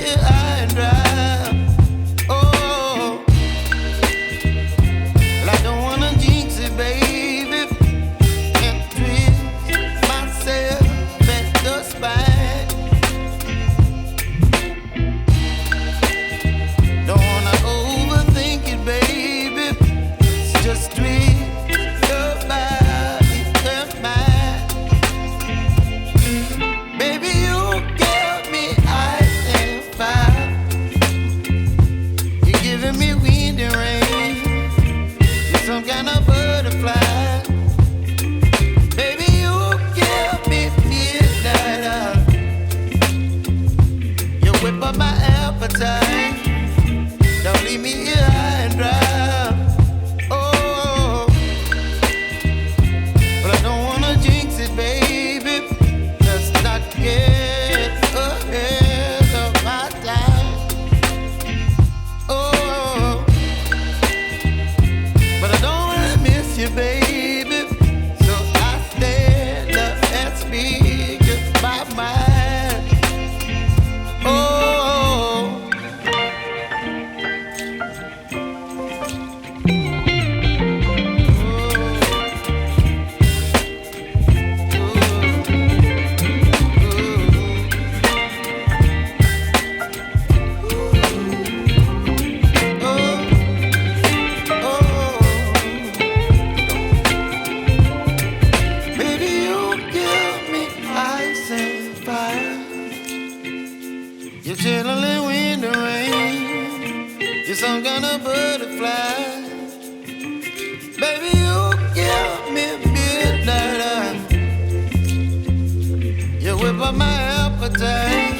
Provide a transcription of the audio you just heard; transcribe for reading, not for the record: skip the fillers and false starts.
here high and dry. Oh, well, I don't wanna jinx it, baby, and twist myself at the spine. Don't wanna overthink it, baby. It's just twist your body and mine. Baby, you give me ice and fire. You're giving me wind and rain. You're some kind of butterfly. Baby, you give me midnight. You whip up my appetite. Don't leave me here high and dry. Oh, but I don't wanna jinx it, baby. Let's not get ahead of my time. Oh, but I don't wanna miss you, baby. So I stand up and speak just my mind. Oh. Baby, you give me ice and fire. You're chilling wind and rain. You're some kind of butterfly. Baby, you give me midnight. You whip up my appetite.